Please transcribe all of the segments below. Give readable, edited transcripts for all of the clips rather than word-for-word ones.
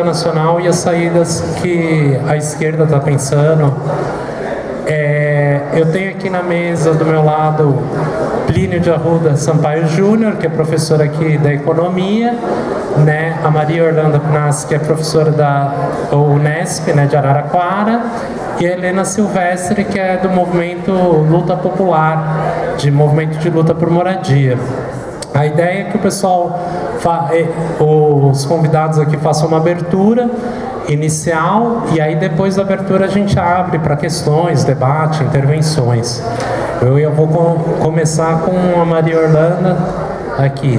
nacional e as saídas que a esquerda está pensando. Eu tenho aqui na mesa do meu lado Plínio de Arruda Sampaio Júnior, que é professor aqui da Economia, né? A Maria Orlando Knast, que é professora da Unesp, né, de Araraquara, e a Helena Silvestre, que é do movimento Luta Popular, de movimento de luta por moradia. A ideia é que o pessoal, os convidados aqui façam uma abertura inicial e aí depois da abertura a gente abre para questões, debate, intervenções. Eu vou começar com a Maria Orlando aqui.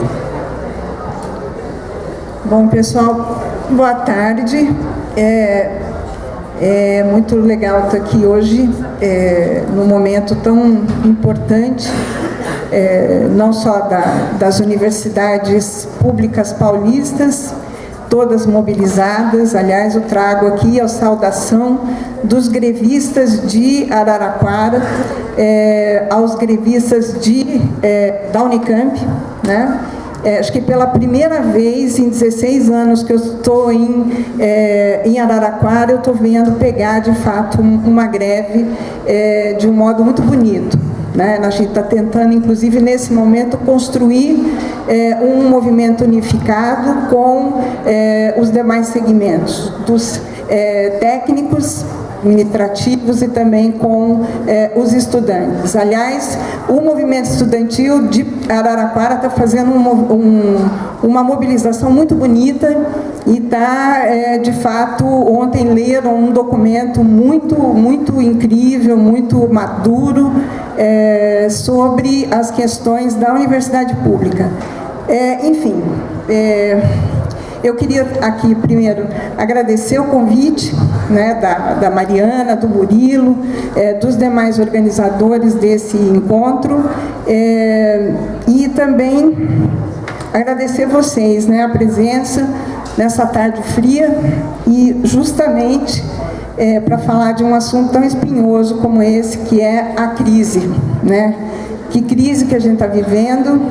Bom, pessoal, boa tarde. É muito legal estar aqui hoje, num momento tão importante, não só das universidades públicas paulistas, todas mobilizadas. Aliás, eu trago aqui a saudação dos grevistas de Araraquara, aos grevistas da Unicamp, né? Acho que pela primeira vez em 16 anos que eu estou em Araraquara, eu estou vendo pegar, de fato, uma greve de um modo muito bonito, né? A gente está tentando, inclusive, nesse momento, construir um movimento unificado com os demais segmentos, dos técnicos, administrativos e também com os estudantes. Aliás, o movimento estudantil de Araraquara está fazendo uma mobilização muito bonita e está, de fato, ontem leram um documento muito incrível, muito maduro, sobre as questões da universidade pública. Enfim, eu queria aqui, primeiro, agradecer o convite, né, da Mariana, do Murilo, dos demais organizadores desse encontro, e também agradecer vocês, né, a presença nessa tarde fria e justamente para falar de um assunto tão espinhoso como esse, que é a crise, né? Que crise que a gente está vivendo,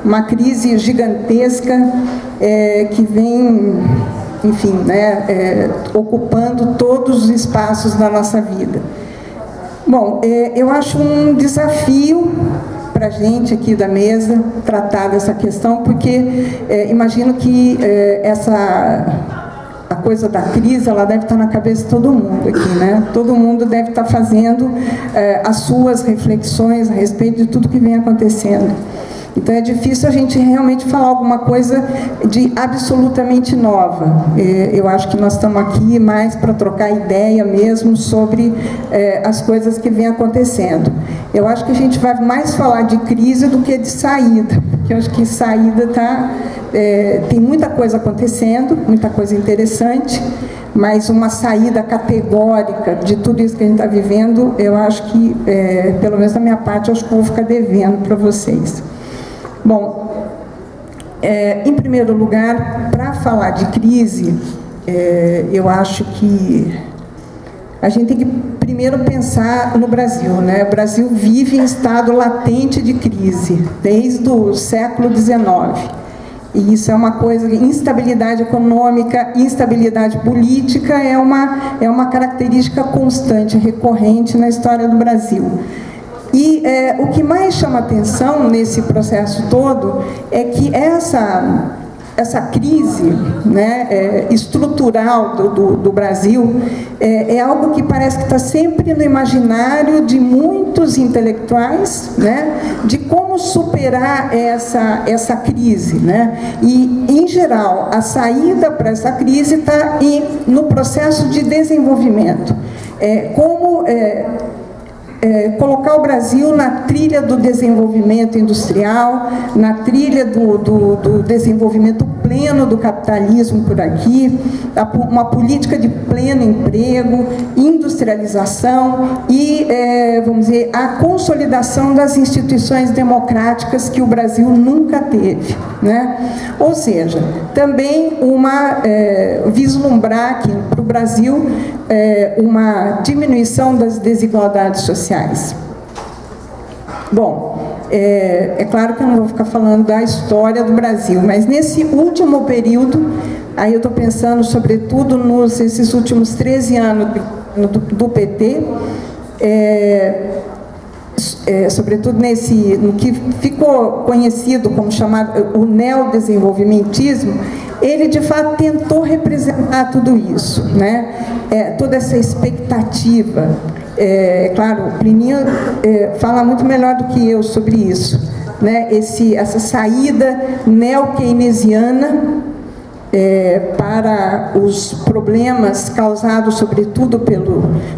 uma crise gigantesca que vem, enfim, né, ocupando todos os espaços da nossa vida. Bom, eu acho um desafio para a gente aqui da mesa tratar dessa questão, porque imagino que a coisa da crise, ela deve estar na cabeça de todo mundo aqui, né? Todo mundo deve estar fazendo as suas reflexões a respeito de tudo que vem acontecendo. Então é difícil a gente realmente falar alguma coisa de absolutamente nova. Eu acho que nós estamos aqui mais para trocar ideia mesmo sobre as coisas que vêm acontecendo. Eu acho que a gente vai mais falar de crise do que de saída, porque eu acho que saída tem muita coisa acontecendo, muita coisa interessante, mas uma saída categórica de tudo isso que a gente está vivendo, eu acho que, pelo menos da minha parte, eu acho que eu vou ficar devendo para vocês. Bom, em primeiro lugar, para falar de crise, eu acho que a gente tem que primeiro pensar no Brasil, né? O Brasil vive em estado latente de crise desde o século XIX. E isso é uma coisa, instabilidade econômica, instabilidade política é uma característica constante, recorrente na história do Brasil. E o que mais chama atenção nesse processo todo é que essa crise, né, estrutural do Brasil é algo que parece que está sempre no imaginário de muitos intelectuais, né, de como superar essa crise, né? E, em geral, a saída para essa crise está no processo de desenvolvimento. Colocar o Brasil na trilha do desenvolvimento industrial, na trilha do desenvolvimento pleno do capitalismo por aqui, uma política de pleno emprego, industrialização e, vamos dizer, a consolidação das instituições democráticas que o Brasil nunca teve, né? Ou seja, também vislumbrar aqui para o Brasil uma diminuição das desigualdades sociais. Bom, É claro que eu não vou ficar falando da história do Brasil, mas nesse último período, aí eu estou pensando sobretudo nesses últimos 13 anos do PT, sobretudo no que ficou conhecido como chamado o neodesenvolvimentismo, ele de fato tentou representar tudo isso, né? Toda essa expectativa. Claro, o Plininho fala muito melhor do que eu sobre isso, né? Essa saída neo-keynesiana para os problemas causados, sobretudo,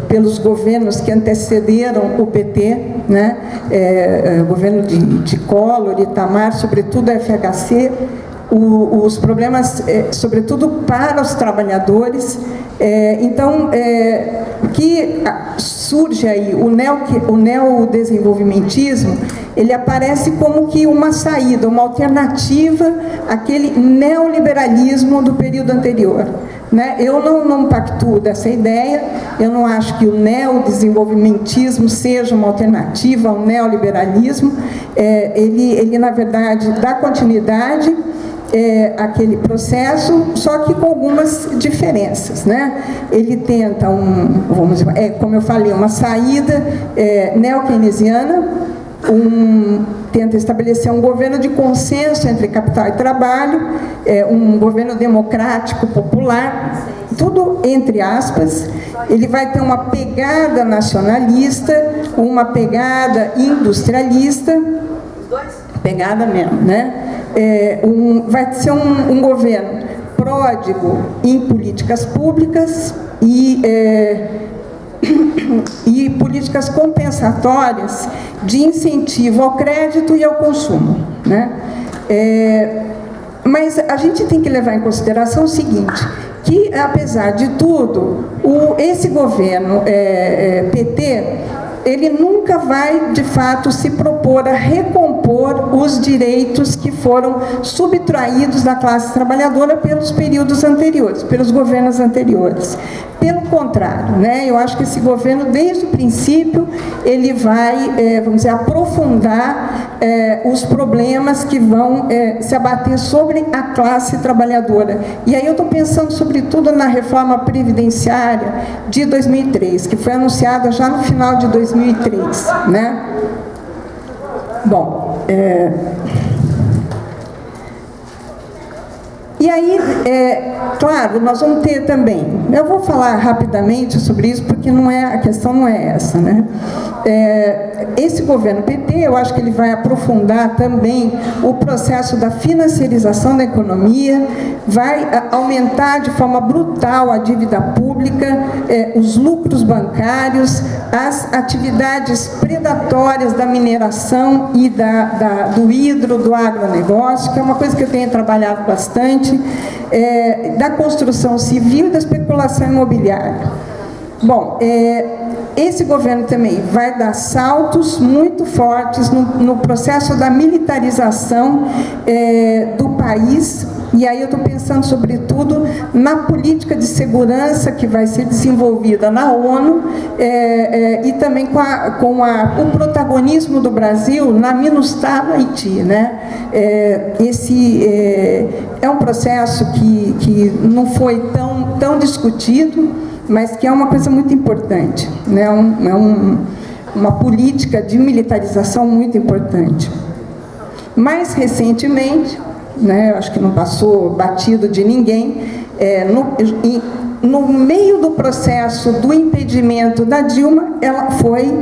pelos governos que antecederam o PT, né? O governo de Collor, Itamar, sobretudo a FHC, os problemas, sobretudo para os trabalhadores. Então, que surge aí o neodesenvolvimentismo, ele aparece como que uma saída, uma alternativa àquele neoliberalismo do período anterior, né? Eu não pactuo dessa ideia, eu não acho que o neodesenvolvimentismo seja uma alternativa ao neoliberalismo. Ele, na verdade, dá continuidade aquele processo, só que com algumas diferenças, né? Ele tenta como eu falei, uma saída neo-keynesiana, tenta estabelecer um governo de consenso entre capital e trabalho, um governo democrático, popular, tudo entre aspas. Ele vai ter uma pegada nacionalista, uma pegada industrialista, pegada mesmo, né? Vai ser um governo pródigo em políticas públicas e políticas compensatórias de incentivo ao crédito e ao consumo, né? Mas a gente tem que levar em consideração o seguinte, que apesar de tudo, esse governo PT, ele nunca vai, de fato, se propor a recompor os direitos que foram subtraídos da classe trabalhadora pelos períodos anteriores, pelos governos anteriores. Pelo contrário, né, eu acho que esse governo, desde o princípio, ele vai, vamos dizer, aprofundar os problemas que vão se abater sobre a classe trabalhadora. E aí eu estou pensando, sobretudo, na reforma previdenciária de 2003, que foi anunciada já no final de 2003, né? Bom, e aí, claro, nós vamos ter também, eu vou falar rapidamente sobre isso, porque a questão não é essa, né? Esse governo PT, eu acho que ele vai aprofundar também o processo da financiarização da economia, vai aumentar de forma brutal a dívida pública, os lucros bancários, as atividades predatórias da mineração e do agronegócio, que é uma coisa que eu tenho trabalhado bastante, da construção civil e da especulação imobiliária. Bom, esse governo também vai dar saltos muito fortes no processo da militarização do país, e aí eu estou pensando, sobretudo, na política de segurança que vai ser desenvolvida na ONU, e também com o protagonismo do Brasil na MINUSTAH no Haiti, né? Esse é um processo que não foi tão discutido, mas que é uma coisa muito importante, né? Uma política de militarização muito importante. Mais recentemente, né, eu acho que não passou batido de ninguém, no meio do processo do impedimento da Dilma, ela foi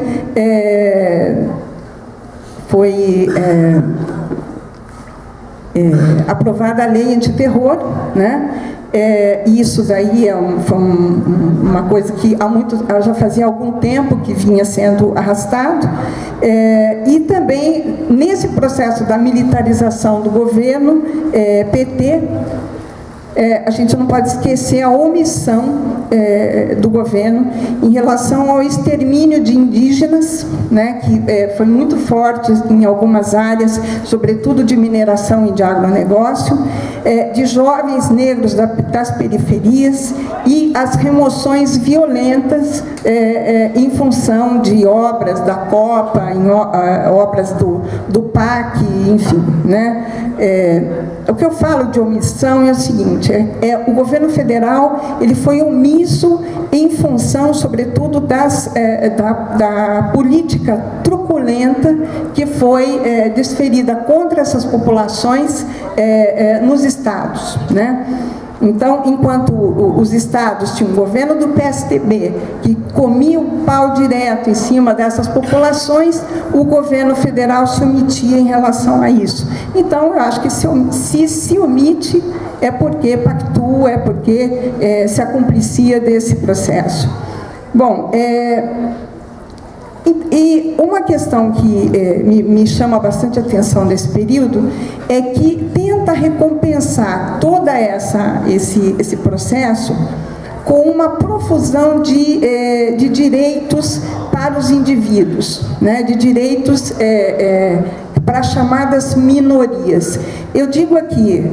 aprovada a lei antiterror, né? Isso daí foi uma coisa que já fazia algum tempo que vinha sendo arrastado, e também nesse processo da militarização do governo PT, a gente não pode esquecer a omissão do governo em relação ao extermínio de indígenas, né, que foi muito forte em algumas áreas, sobretudo de mineração e de agronegócio, de jovens negros das periferias e as remoções violentas em função de obras da Copa, obras do PAC, enfim, né? O que eu falo de omissão é o seguinte, o governo federal ele foi omisso em função, sobretudo, da política truculenta que foi desferida contra essas populações nos estados, né? Então, enquanto os estados tinham um governo do PSDB que comia o pau direto em cima dessas populações, o governo federal se omitia em relação a isso. Então, eu acho que se omite é porque pactua, é porque se acumplicia desse processo. Bom, e uma questão que me chama bastante atenção nesse período é que tenta recompensar todo esse processo com uma profusão de direitos para os indivíduos, né, de direitos para as chamadas minorias. Eu digo aqui,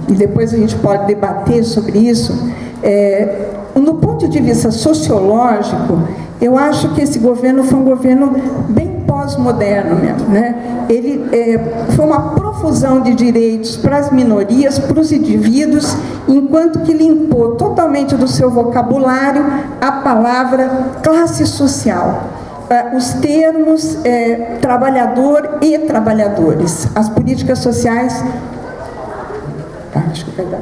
e depois a gente pode debater sobre isso, no ponto de vista sociológico, eu acho que esse governo foi um governo bem pós-moderno mesmo, né? Ele foi uma profusão de direitos para as minorias, para os indivíduos, enquanto que limpou totalmente do seu vocabulário a palavra classe social. Os termos trabalhador e trabalhadores. As políticas sociais... acho que vai dar...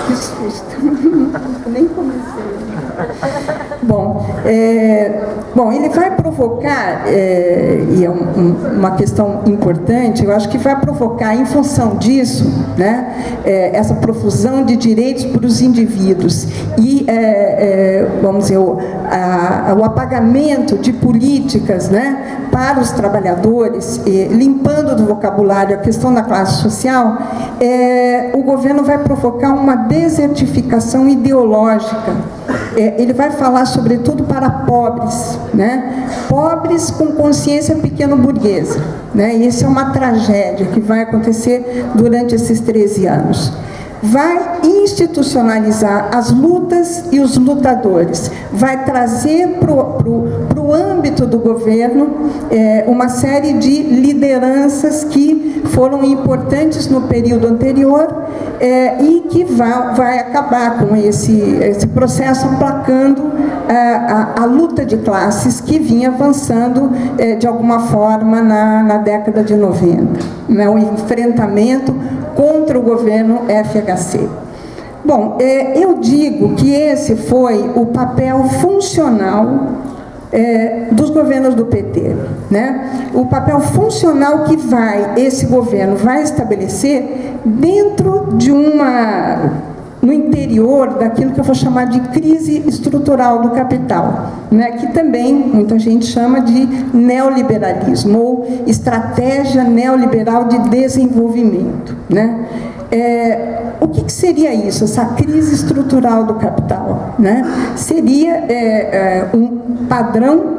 Que susto. Nem comecei. Bom, ele vai provocar, e é uma questão importante, eu acho que vai provocar, em função disso, né, essa profusão de direitos para os indivíduos e, vamos dizer, o apagamento de políticas, né, para os trabalhadores, limpando do vocabulário a questão da classe social, o governo vai provocar uma desertificação ideológica. Ele vai falar, sobretudo, para pobres, né? Pobres com consciência pequeno-burguesa, né? E isso é uma tragédia que vai acontecer durante esses 13 anos. Vai institucionalizar as lutas e os lutadores, vai trazer para o âmbito do governo uma série de lideranças que foram importantes no período anterior e que vai acabar com esse processo, aplacando a luta de classes que vinha avançando de alguma forma na década de 90, né? O enfrentamento contra o governo FHC. Bom, eu digo que esse foi o papel funcional dos governos do PT, né? O papel funcional que esse governo vai estabelecer dentro de no interior daquilo que eu vou chamar de crise estrutural do capital, né, que também muita gente chama de neoliberalismo ou estratégia neoliberal de desenvolvimento, né? O que seria isso, essa crise estrutural do capital, né? Seria um padrão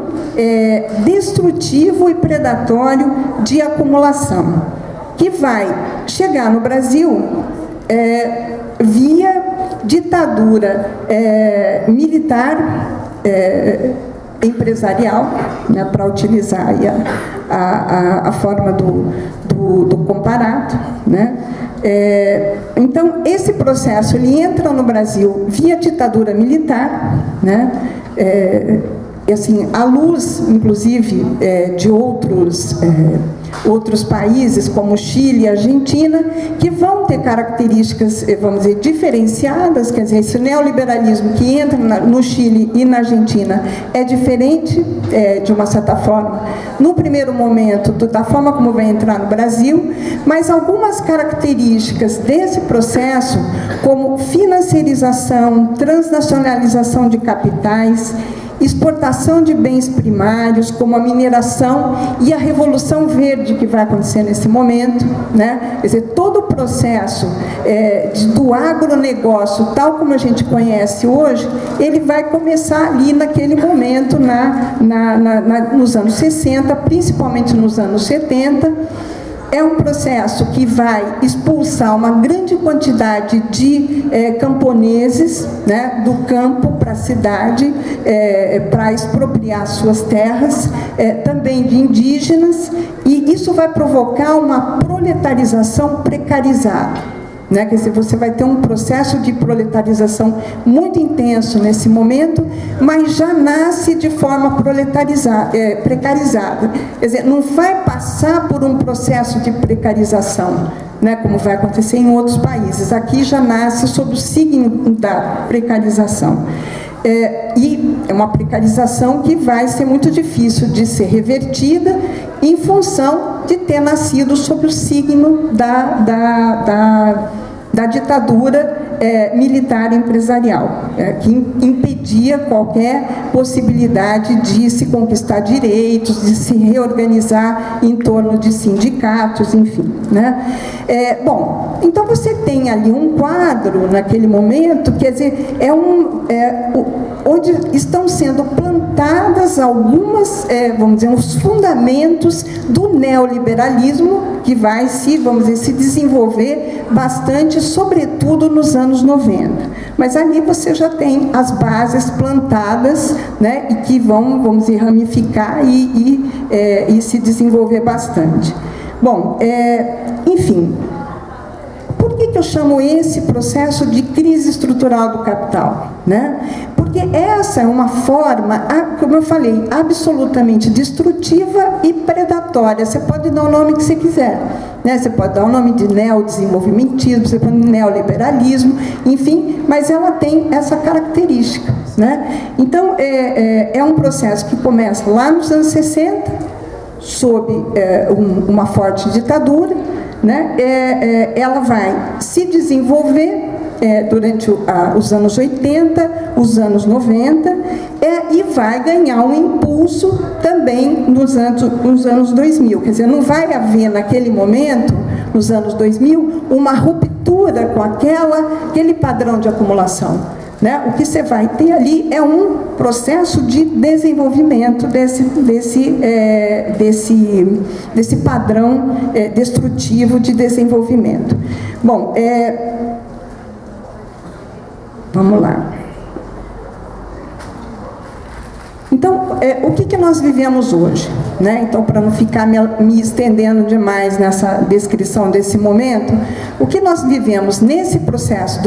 destrutivo e predatório de acumulação, que vai chegar no Brasil via ditadura militar empresarial, né, para utilizar aí a forma do comparado, né? Então, esse processo ele entra no Brasil via ditadura militar, né? Assim, à luz, inclusive, de outros países, como Chile e Argentina, que vão ter características, vamos dizer, diferenciadas, quer dizer, esse neoliberalismo que entra no Chile e na Argentina é diferente, de uma certa forma, no primeiro momento, da forma como vai entrar no Brasil, mas algumas características desse processo, como financiarização, transnacionalização de capitais, exportação de bens primários, como a mineração e a revolução verde que vai acontecer nesse momento, né? Quer dizer, todo o processo do agronegócio, tal como a gente conhece hoje, ele vai começar ali naquele momento, nos anos 60, principalmente nos anos 70, é um processo que vai expulsar uma grande quantidade de camponeses, né, do campo para a cidade, para expropriar suas terras, também de indígenas, e isso vai provocar uma proletarização precarizada. Né? Quer dizer, você vai ter um processo de proletarização muito intenso nesse momento, mas já nasce de forma precarizada. Quer dizer, não vai passar por um processo de precarização, né, como vai acontecer em outros países. Aqui já nasce sob o signo da precarização. E é uma precarização que vai ser muito difícil de ser revertida em função de ter nascido sob o signo da ditadura militar empresarial, que impedia qualquer possibilidade de se conquistar direitos, de se reorganizar em torno de sindicatos, enfim, né? Bom, então você tem ali um quadro naquele momento, quer dizer, onde estão sendo plantadas algumas, vamos dizer, os fundamentos do neoliberalismo que vai se desenvolver bastante, sobretudo nos anos 90. Mas ali você já tem as bases plantadas, né, e que vamos dizer, ramificar e se desenvolver bastante. Bom, enfim, por que eu chamo esse processo de crise estrutural do capital, né? Porque essa é uma forma, como eu falei, absolutamente destrutiva e predatória. Você pode dar o nome que você quiser, né? Você pode dar o nome de neodesenvolvimentismo, você pode neoliberalismo, enfim, mas ela tem essa característica, né? Então, é um processo que começa lá nos anos 60, sob uma forte ditadura, né? Ela vai se desenvolver durante os anos 80, os anos 90, e vai ganhar um impulso também nos anos 2000. Quer dizer, não vai haver naquele momento, nos anos 2000, uma ruptura com aquele padrão de acumulação, né? O que você vai ter ali é um processo de desenvolvimento desse padrão destrutivo de desenvolvimento. Bom, vamos lá. Então, o que nós vivemos hoje, né? Então, para não ficar me estendendo demais nessa descrição desse momento, o que nós vivemos nesse processo,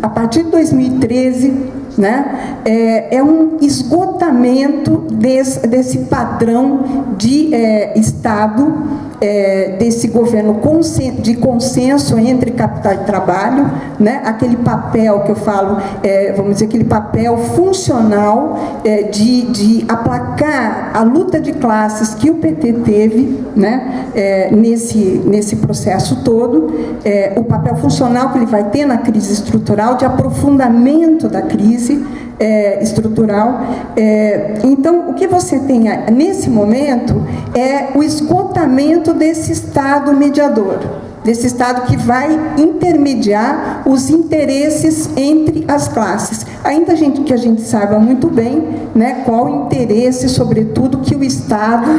a partir de 2013, né? É um esgotamento desse padrão de Estado, desse governo de consenso entre capital e trabalho, né? Aquele papel que eu falo, vamos dizer, aquele papel funcional de aplacar a luta de classes que o PT teve, né? Nesse processo todo, o papel funcional que ele vai ter na crise estrutural, de aprofundamento da crise estrutural. Então, o que você tem nesse momento é o esgotamento desse Estado mediador, desse Estado que vai intermediar os interesses entre as classes. Ainda que a gente saiba muito bem, né, qual o interesse, sobretudo, que o Estado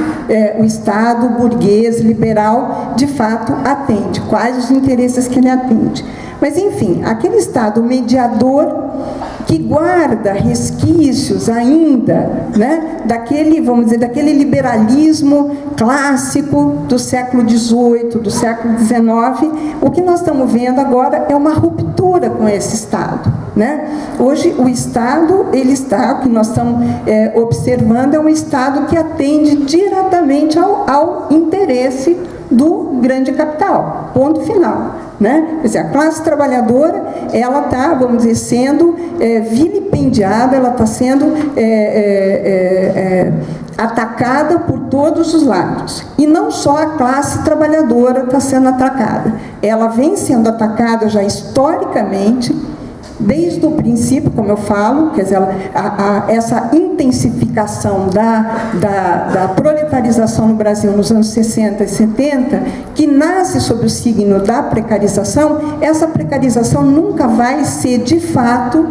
burguês, liberal, de fato atende, quais os interesses que ele atende. Mas, enfim, aquele Estado mediador que guarda resquícios ainda, né, daquele liberalismo clássico do século XVIII, do século XIX, o que nós estamos vendo agora é uma ruptura com esse Estado, né? Hoje o Estado, o que nós estamos observando é um Estado que atende diretamente ao interesse do grande capital, ponto final, né? Quer dizer, a classe trabalhadora, ela está, vamos dizer, sendo vilipendiada, ela está sendo atacada por todos os lados. E não só a classe trabalhadora está sendo atacada, ela vem sendo atacada já historicamente, desde o princípio, como eu falo, quer dizer, essa intensificação da proletarização no Brasil nos anos 60 e 70, que nasce sob o signo da precarização, essa precarização nunca vai ser, de fato,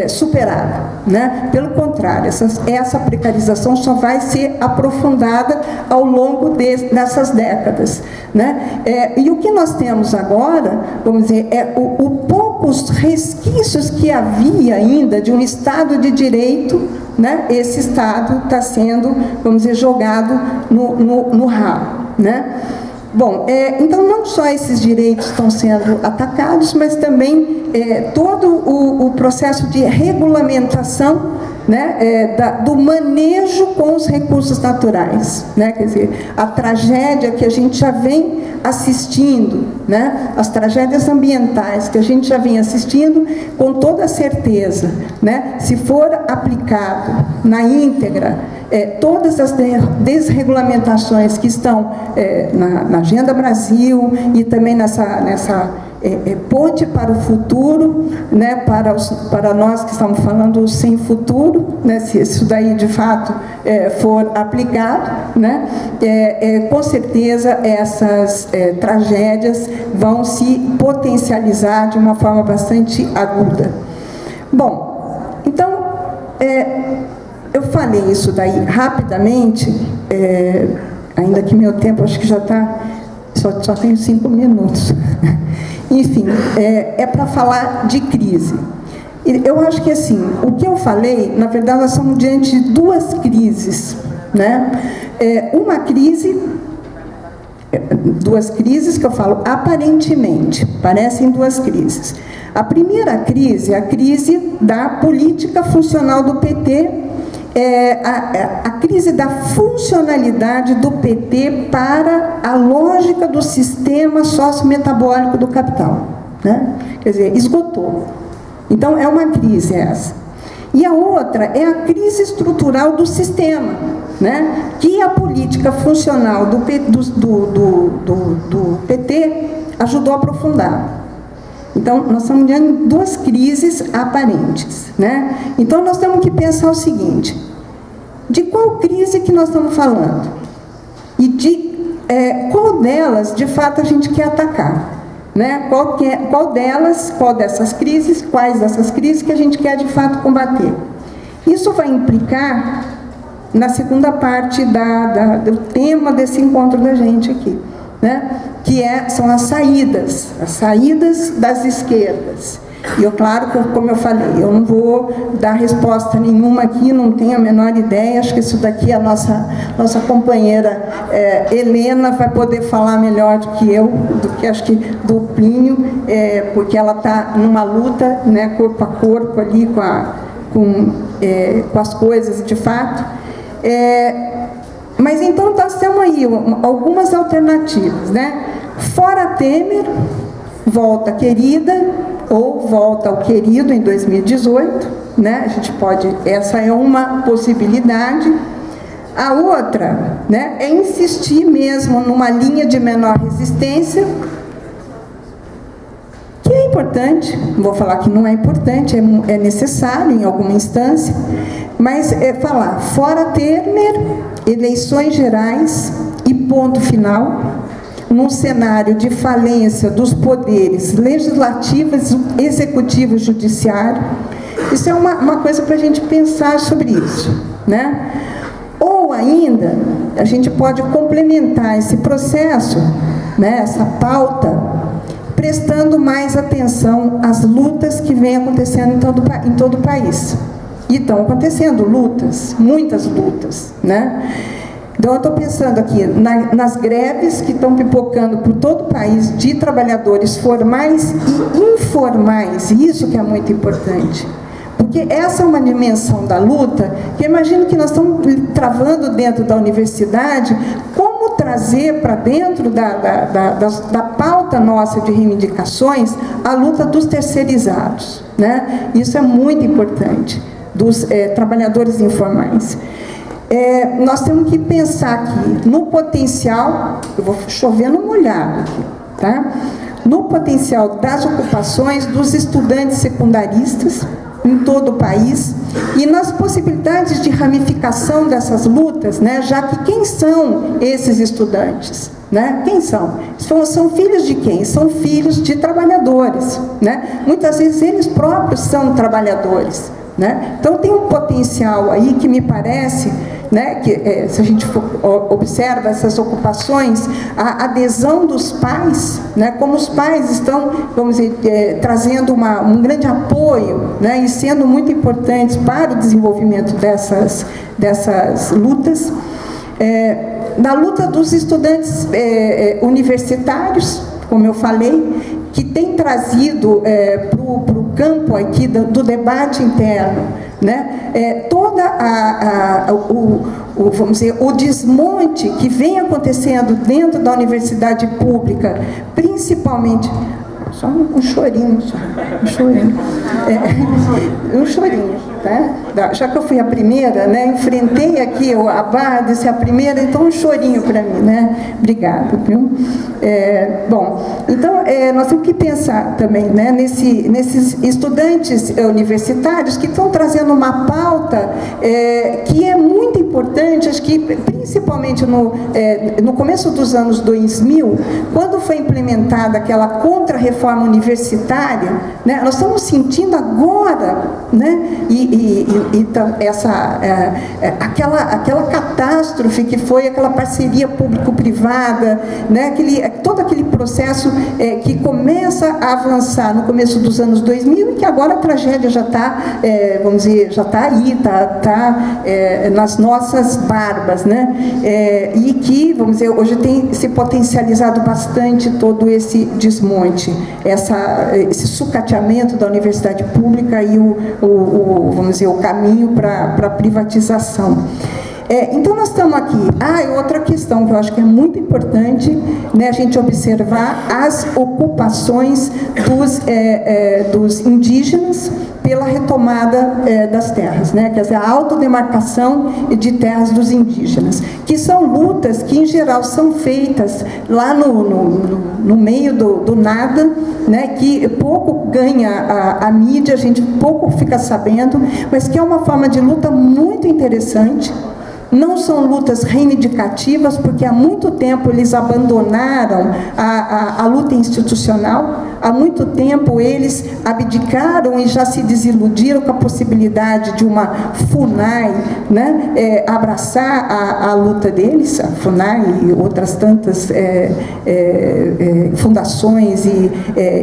superada, né? Pelo contrário, essa precarização só vai ser aprofundada ao longo dessas décadas, né? E o que nós temos agora, vamos dizer, é poucos resquícios que havia ainda de um Estado de Direito, né? Esse Estado está sendo, vamos dizer, jogado no ralo, né? Bom, então não só esses direitos estão sendo atacados, mas também todo o processo de regulamentação, né, do manejo com os recursos naturais, né? Quer dizer, a tragédia que a gente já vem assistindo, né, as tragédias ambientais que a gente já vem assistindo, com toda certeza, né, se for aplicado na íntegra todas as desregulamentações que estão na Agenda Brasil e também nessa ponte para o futuro, né, para nós que estamos falando sem futuro, né, se isso daí de fato for aplicado, né, com certeza essas tragédias vão se potencializar de uma forma bastante aguda. Bom, então eu falei isso daí rapidamente, ainda que meu tempo acho que já está, só tenho 5 minutos. Enfim, para falar de crise. Eu acho que, assim, o que eu falei, na verdade, nós estamos diante de 2 crises, né? Uma crise, 2 crises que eu falo aparentemente, parecem 2 crises. A primeira crise é a crise da política funcional do PT, a crise da funcionalidade do PT para a lógica do sistema sociometabólico do capital, né? Quer dizer, esgotou. Então, é uma crise essa. E a outra é a crise estrutural do sistema, né? Que a política funcional do PT ajudou a aprofundar. Então, nós estamos diante de 2 crises aparentes, né? Então, nós temos que pensar o seguinte: de qual crise que nós estamos falando? E de qual delas, de fato, a gente quer atacar? Né? Quais dessas crises que a gente quer, de fato, combater? Isso vai implicar na segunda parte do tema desse encontro da gente aqui, né? Que são as saídas das esquerdas. E eu, claro, como eu falei, eu não vou dar resposta nenhuma aqui, não tenho a menor ideia, acho que isso daqui a nossa companheira Helena vai poder falar melhor do que eu, acho que do Plínio, porque ela está numa luta, né, corpo a corpo ali com as coisas de fato. Mas então nós temos aí algumas alternativas, né? Fora Temer, volta querida, ou volta ao querido em 2018, né? A gente pode, essa é uma possibilidade. A outra, né, é insistir mesmo numa linha de menor resistência, que é importante, não vou falar que não é importante, é necessário em alguma instância, mas falar fora Temer, eleições gerais e ponto final, num cenário de falência dos poderes legislativos, executivo e judiciário. Isso é uma coisa para a gente pensar sobre isso, né? Ou ainda, a gente pode complementar esse processo, né, essa pauta, prestando mais atenção às lutas que vêm acontecendo em todo o país. E estão acontecendo lutas, muitas lutas, né? Então, eu estou pensando aqui nas greves que estão pipocando por todo o país de trabalhadores formais e informais, e isso que é muito importante. Porque essa é uma dimensão da luta que eu imagino que nós estamos travando dentro da universidade, como trazer para dentro da pauta nossa de reivindicações a luta dos terceirizados, né? Isso é muito importante, dos trabalhadores informais. Nós temos que pensar aqui no potencial, eu vou chover no molhado aqui, tá? no potencial das ocupações dos estudantes secundaristas em todo o país e nas possibilidades de ramificação dessas lutas, né? Já que quem são esses estudantes? Né? Quem são? São filhos de quem? São filhos de trabalhadores, né? Muitas vezes eles próprios são trabalhadores, né? Então tem um potencial aí que me parece, né, que se a gente observa essas ocupações, a adesão dos pais, né, como os pais estão, vamos dizer, trazendo um grande apoio, né, e sendo muito importantes para o desenvolvimento dessas lutas. Na luta dos estudantes universitários, como eu falei, que tem trazido para o campo aqui do debate interno, né, vamos dizer, o desmonte que vem acontecendo dentro da universidade pública, principalmente. Só um chorinho, um chorinho. Um chorinho, tá? Já que eu fui a primeira, né, enfrentei aqui a barra de ser a primeira, então um chorinho para mim, né? Obrigada, viu? Bom, então nós temos que pensar também, né, nesses estudantes universitários que estão trazendo uma pauta que é muito importante, acho que principalmente no começo dos anos 2000, quando foi implementada aquela contra-reforma universitária, né, nós estamos sentindo agora, né, aquela catástrofe que foi aquela parceria público-privada, né, todo aquele processo que começa a avançar no começo dos anos 2000 e que agora a tragédia já está, vamos dizer, já está aí, está nas nossas barbas, né, e que, vamos dizer, hoje tem se potencializado bastante todo esse desmonte, esse sucateamento da universidade pública e vamos dizer, o caminho para a privatização. Então, nós estamos aqui. Outra questão que eu acho que é muito importante, né, a gente observar as ocupações dos indígenas pela retomada das terras, né, quer dizer, a autodemarcação de terras dos indígenas, que são lutas que, em geral, são feitas lá no meio do nada, né, que pouco ganha a mídia, a gente pouco fica sabendo, mas que é uma forma de luta muito interessante. Não são lutas reivindicativas, porque há muito tempo eles abandonaram a luta institucional, há muito tempo eles abdicaram e já se desiludiram com a possibilidade de uma FUNAI, né, abraçar a luta deles, a FUNAI e outras tantas fundações e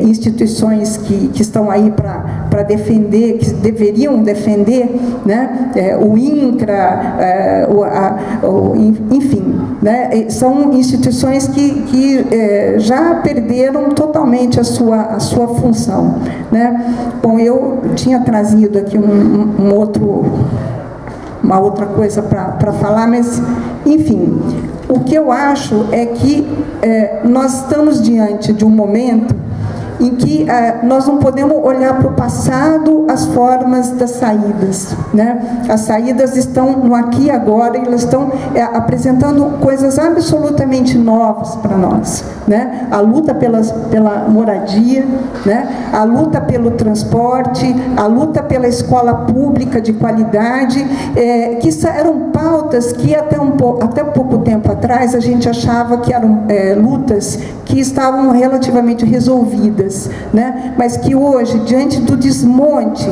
instituições que estão aí para defender, que deveriam defender, né, o INCRA, enfim, né, são instituições que já perderam totalmente a sua função, né? Bom, eu tinha trazido aqui uma outra coisa para falar, mas, enfim, o que eu acho é que nós estamos diante de um momento em que nós não podemos olhar para o passado as formas das saídas, né? As saídas estão no aqui e agora, e elas estão apresentando coisas absolutamente novas para nós, né? A luta pela moradia, né? A luta pelo transporte, a luta pela escola pública de qualidade, que eram pautas que até pouco tempo atrás a gente achava que eram lutas que estavam relativamente resolvidas, né? Mas que hoje, diante do desmonte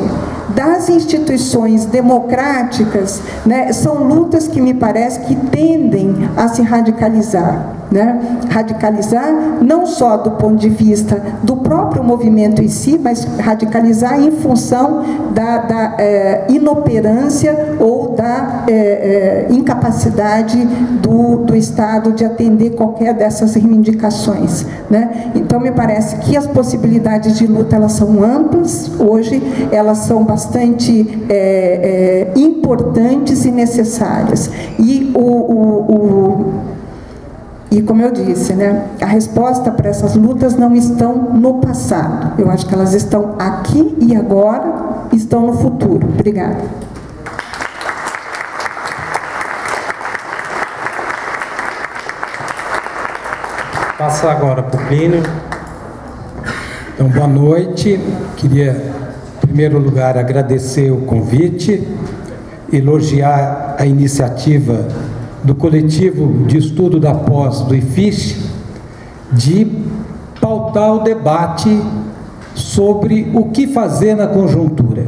das instituições democráticas, né, são lutas que me parece que tendem a se radicalizar, né? Radicalizar não só do ponto de vista do próprio movimento em si, mas radicalizar em função da inoperância ou da incapacidade do Estado de atender qualquer dessas reivindicações, né? Então, me parece que as possibilidades de luta, elas são amplas, hoje elas são bastante importantes e necessárias. E como eu disse, né, a resposta para essas lutas não estão no passado. Eu acho que elas estão aqui e agora, estão no futuro. Obrigada. Passa agora para o Plínio. Então, boa noite. Queria, em primeiro lugar, agradecer o convite, elogiar a iniciativa do coletivo de estudo da pós do IFISH de pautar o debate sobre o que fazer na conjuntura.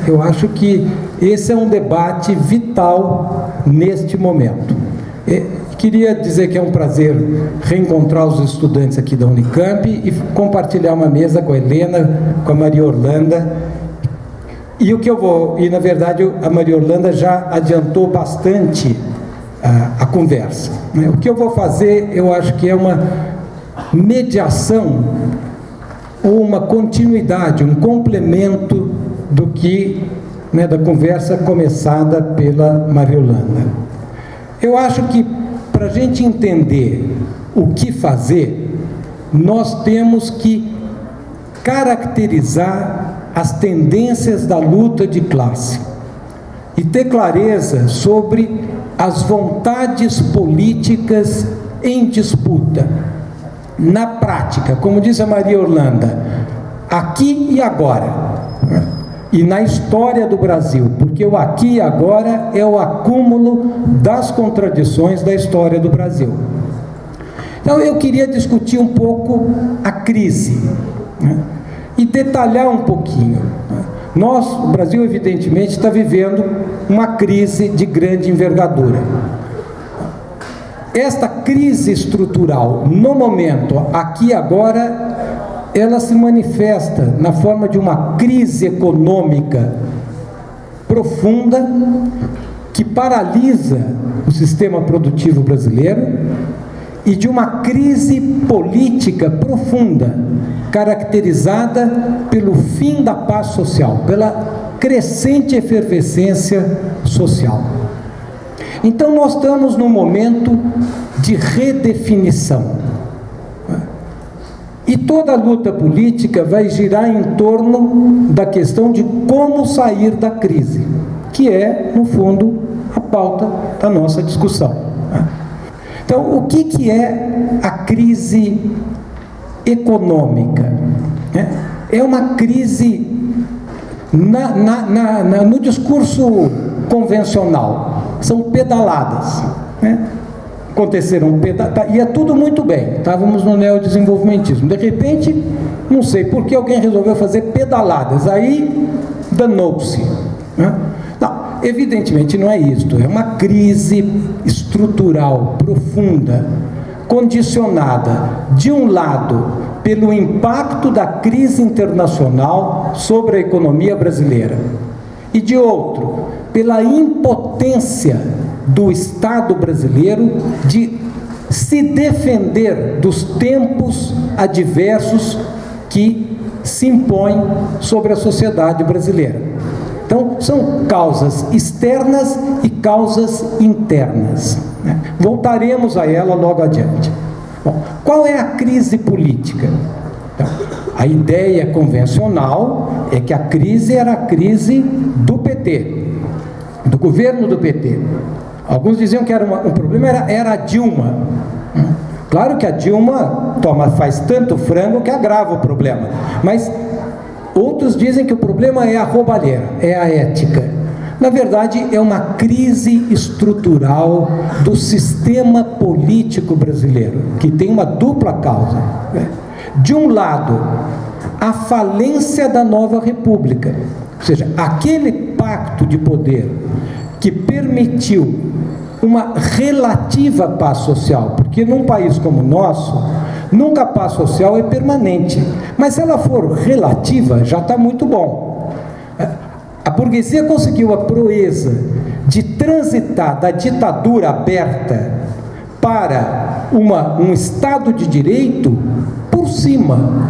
Eu acho que esse é um debate vital neste momento. Queria dizer que é um prazer reencontrar os estudantes aqui da Unicamp e compartilhar uma mesa com a Helena, com a Maria Orlanda. E na verdade a Maria Orlanda já adiantou bastante a conversa. O que eu vou fazer, eu acho que é uma mediação ou uma continuidade, um complemento do que, da conversa começada pela Maria Orlanda. Eu acho que para a gente entender o que fazer, nós temos que caracterizar as tendências da luta de classe e ter clareza sobre as vontades políticas em disputa. Na prática, como diz a Maria Orlanda, aqui e agora, e na história do Brasil, porque o aqui e agora é o acúmulo das contradições da história do Brasil. Então eu queria discutir um pouco a crise, e detalhar um pouquinho. O Brasil evidentemente está vivendo uma crise de grande envergadura. Esta crise estrutural, no momento, aqui e agora, ela se manifesta na forma de uma crise econômica profunda que paralisa o sistema produtivo brasileiro e de uma crise política profunda, caracterizada pelo fim da paz social, pela crescente efervescência social. Então nós estamos num momento de redefinição. E toda a luta política vai girar em torno da questão de como sair da crise, que é, no fundo, a pauta da nossa discussão. Então, o que é a crise econômica? É uma crise, no discurso convencional, são pedaladas, aconteceram ia tudo muito bem, estávamos no neodesenvolvimentismo, de repente, não sei por que alguém resolveu fazer pedaladas, aí danou-se. Não, evidentemente não é isto, é uma crise estrutural profunda, condicionada, de um lado, pelo impacto da crise internacional sobre a economia brasileira, e de outro, pela impotência do Estado brasileiro de se defender dos tempos adversos que se impõem sobre a sociedade brasileira. Então, são causas externas e causas internas. Voltaremos a ela logo adiante. Bom, qual é a crise política? Então, a ideia convencional é que a crise era a crise do PT, do governo do PT. Alguns diziam que um problema era a Dilma. Claro que a Dilma faz tanto frango que agrava o problema, mas outros dizem que o problema é a roubalheira, é a ética. Na verdade, é uma crise estrutural do sistema político brasileiro, que tem uma dupla causa. De um lado, a falência da nova república, ou seja, aquele pacto de poder que permitiu uma relativa paz social, porque num país como o nosso, nunca a paz social é permanente, mas se ela for relativa, já está muito bom. A burguesia conseguiu a proeza de transitar da ditadura aberta para um Estado de Direito por cima,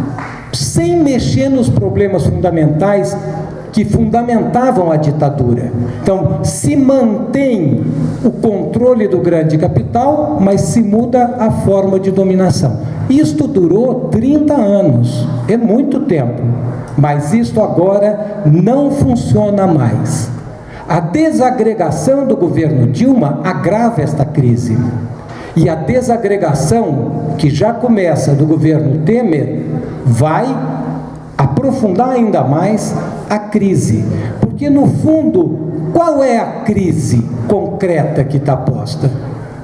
sem mexer nos problemas fundamentais que fundamentavam a ditadura. Então, se mantém o controle do grande capital, mas se muda a forma de dominação. Isto durou 30 anos, é muito tempo, mas isto agora não funciona mais. A desagregação do governo Dilma agrava esta crise. E a desagregação, que já começa do governo Temer, vai aprofundar ainda mais a crise. Porque, no fundo, qual é a crise concreta que está posta?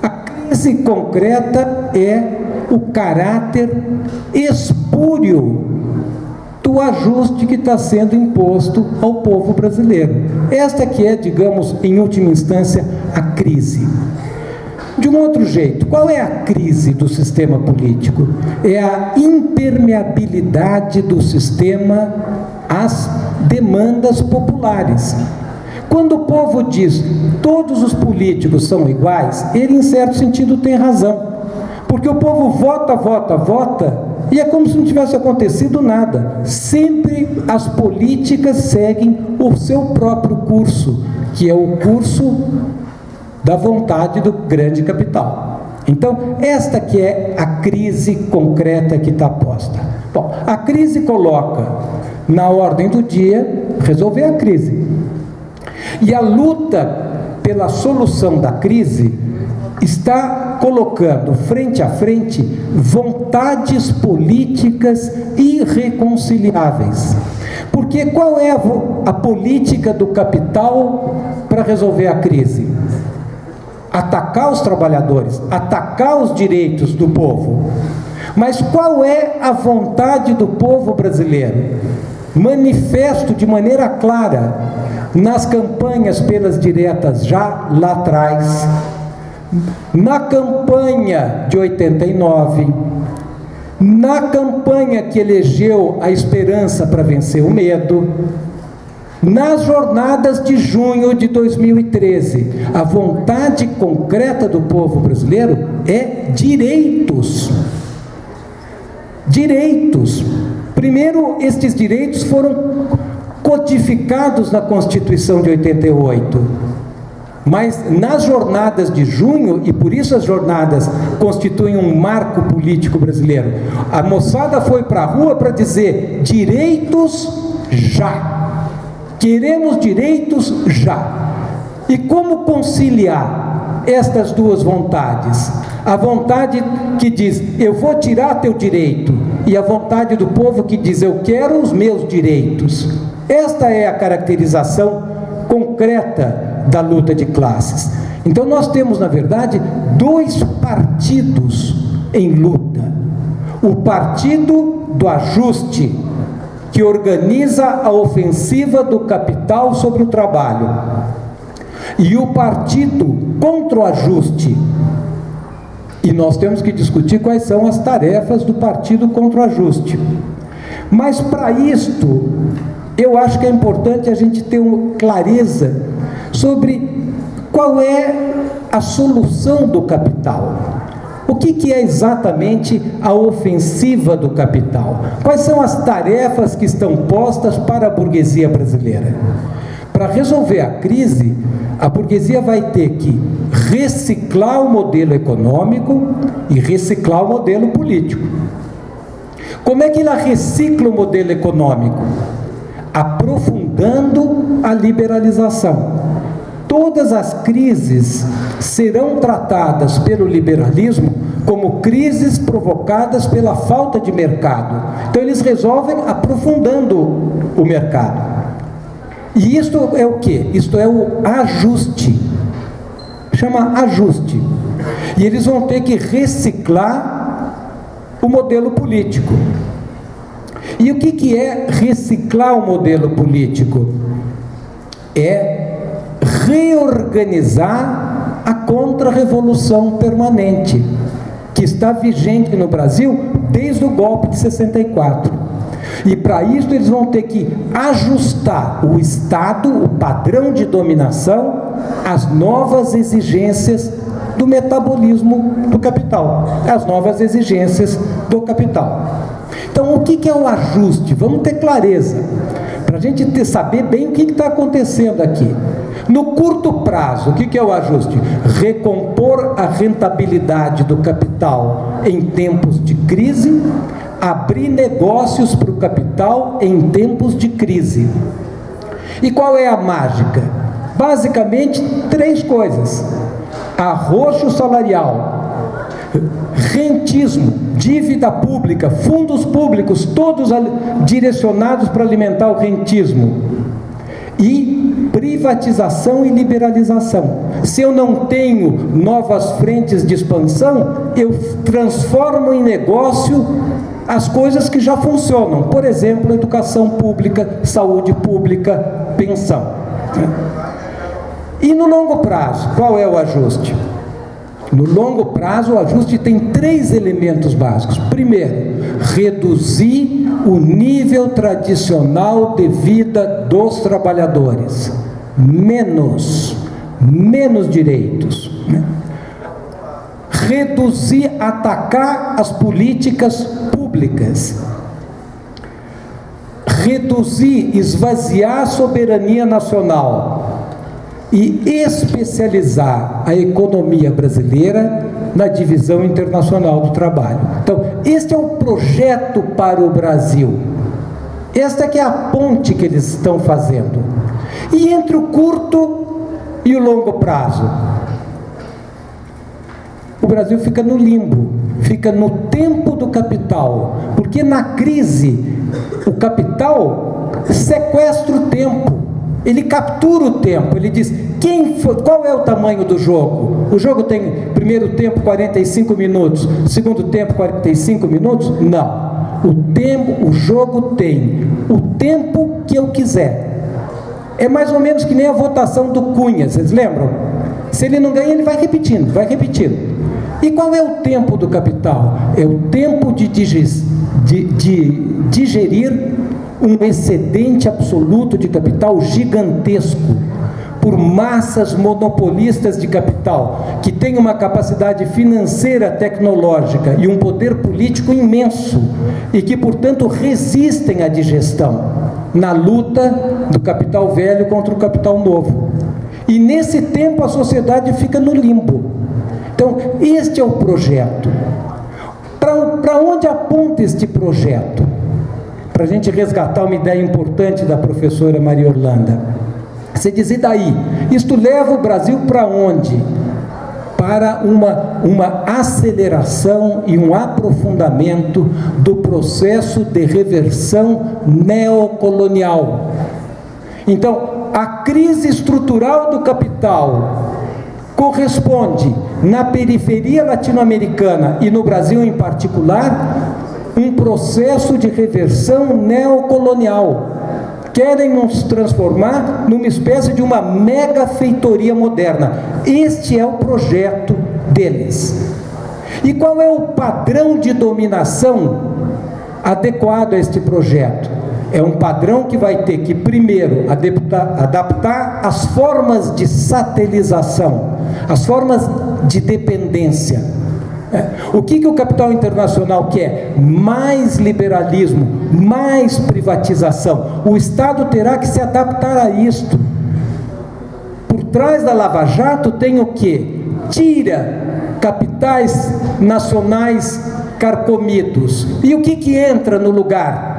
A crise concreta é o caráter espúrio do ajuste que está sendo imposto ao povo brasileiro. Esta que é, digamos, em última instância, a crise. De um outro jeito, qual é a crise do sistema político? É a impermeabilidade do sistema às demandas populares. Quando o povo diz todos os políticos são iguais, ele, em certo sentido, tem razão. Porque o povo vota, e é como se não tivesse acontecido nada. Sempre as políticas seguem o seu próprio curso, que é o curso da vontade do grande capital. Então, esta que é a crise concreta que está posta. Bom, a crise coloca na ordem do dia resolver a crise. E a luta pela solução da crise está colocando frente a frente vontades políticas irreconciliáveis. Porque qual é a política do capital para resolver a crise? Atacar os trabalhadores, atacar os direitos do povo. Mas qual é a vontade do povo brasileiro? Manifesto de maneira clara nas campanhas pelas diretas já lá atrás, na campanha de 89, na campanha que elegeu a esperança para vencer o medo, nas jornadas de junho de 2013, a vontade concreta do povo brasileiro é direitos. Direitos. Primeiro, estes direitos foram codificados na Constituição de 88. Mas nas jornadas de junho, e por isso as jornadas constituem um marco político brasileiro, a moçada foi para a rua para dizer direitos já. Queremos direitos já. E como conciliar estas duas vontades? A vontade que diz, eu vou tirar teu direito, e a vontade do povo que diz, eu quero os meus direitos. Esta é a caracterização concreta da luta de classes. Então nós temos, na verdade, dois partidos em luta. O partido do ajuste, que organiza a ofensiva do capital sobre o trabalho, e o partido contra o ajuste. E nós temos que discutir quais são as tarefas do partido contra o ajuste. Mas para isto, eu acho que é importante a gente ter uma clareza sobre qual é a solução do capital. O que é exatamente a ofensiva do capital? Quais são as tarefas que estão postas para a burguesia brasileira? Para resolver a crise, a burguesia vai ter que reciclar o modelo econômico e reciclar o modelo político. Como é que ela recicla o modelo econômico? Aprofundando a liberalização. Todas as crises serão tratadas pelo liberalismo como crises provocadas pela falta de mercado. Então eles resolvem aprofundando o mercado. E isto é o quê? Isto é o ajuste. Chama ajuste. E eles vão ter que reciclar o modelo político. E o que é reciclar o modelo político? É reorganizar a contra-revolução permanente, que está vigente no Brasil desde o golpe de 64. E para isso eles vão ter que ajustar o Estado, o padrão de dominação, às novas exigências do metabolismo do capital, às novas exigências do capital. Então, o que é o ajuste? Vamos ter clareza, para a gente saber bem o que está acontecendo aqui. No curto prazo, o que é o ajuste? Recompor a rentabilidade do capital em tempos de crise, abrir negócios para o capital em tempos de crise. E qual é a mágica? Basicamente, 3 coisas: arroxo salarial, rentismo, dívida pública, fundos públicos, todos direcionados para alimentar o rentismo. E privatização e liberalização. Se eu não tenho novas frentes de expansão, eu transformo em negócio as coisas que já funcionam. Por exemplo, educação pública, saúde pública, pensão. E no longo prazo, qual é o ajuste? No longo prazo, o ajuste tem 3 elementos básicos. Primeiro, reduzir o nível tradicional de vida dos trabalhadores. Menos direitos. Reduzir, atacar as políticas públicas. Reduzir, esvaziar a soberania nacional. E especializar a economia brasileira na divisão internacional do trabalho. Então, este é o projeto para o Brasil. Esta que é a ponte que eles estão fazendo. E entre o curto e o longo prazo, o Brasil fica no limbo, fica no tempo do capital, porque na crise o capital sequestra o tempo. Ele captura o tempo, ele diz, qual é o tamanho do jogo? O jogo tem primeiro tempo 45 minutos, segundo tempo 45 minutos? Não. O jogo tem o tempo que eu quiser. É mais ou menos que nem a votação do Cunha, vocês lembram? Se ele não ganha, ele vai repetindo, vai repetindo. E qual é o tempo do capital? É o tempo de digerir um excedente absoluto de capital gigantesco por massas monopolistas de capital que têm uma capacidade financeira, tecnológica e um poder político imenso e que, portanto, resistem à digestão na luta do capital velho contra o capital novo. E nesse tempo a sociedade fica no limbo. Então, este é o projeto. Para onde aponta este projeto? Para a gente resgatar uma ideia importante da professora Maria Orlanda. Você diz, e daí? Isto leva o Brasil para onde? Para uma aceleração e um aprofundamento do processo de reversão neocolonial. Então, a crise estrutural do capital corresponde, na periferia latino-americana e no Brasil em particular, um processo de reversão neocolonial. Querem nos transformar numa espécie de uma mega feitoria moderna. Este é o projeto deles. E qual é o padrão de dominação adequado a este projeto? É um padrão que vai ter que, primeiro, adaptar as formas de satelização, as formas de dependência. O que o capital internacional quer? Mais liberalismo, mais privatização. O Estado terá que se adaptar a isto. Por trás da Lava Jato tem o quê? Tira capitais nacionais carcomidos. E o que entra no lugar?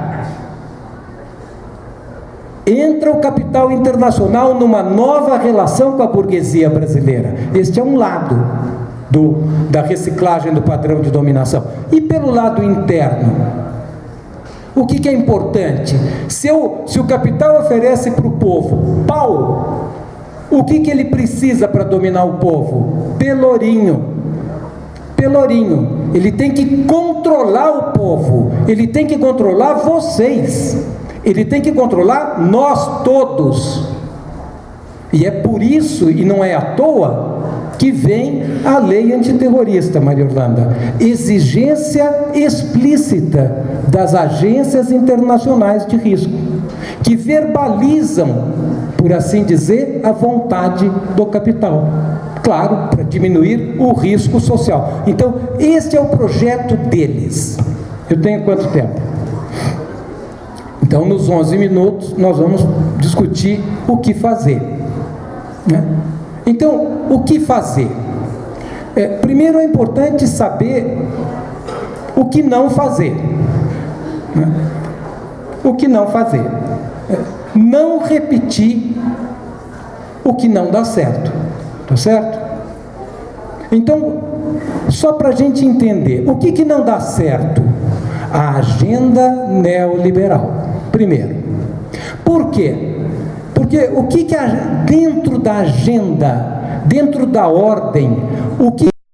Entra o capital internacional numa nova relação com a burguesia brasileira. Este é um lado da reciclagem do padrão de dominação. E pelo lado interno, o que é importante? Se o capital oferece para o povo pau, o que ele precisa para dominar o povo? Pelourinho. Ele tem que controlar o povo, ele tem que controlar vocês, ele tem que controlar nós todos. E é por isso, e não é à toa, que vem a lei antiterrorista, Maria Orlanda. Exigência explícita das agências internacionais de risco, que verbalizam, por assim dizer, a vontade do capital. Claro, para diminuir o risco social. Então, este é o projeto deles. Eu tenho quanto tempo? Então, nos 11 minutos, nós vamos discutir o que fazer. Então, o que fazer? Primeiro é importante saber o que não fazer. O que não fazer? Não repetir o que não dá certo. Tá certo? Então, só para a gente entender, o que não dá certo? A agenda neoliberal, primeiro. Por quê? Porque o que dentro da agenda, dentro da ordem, o que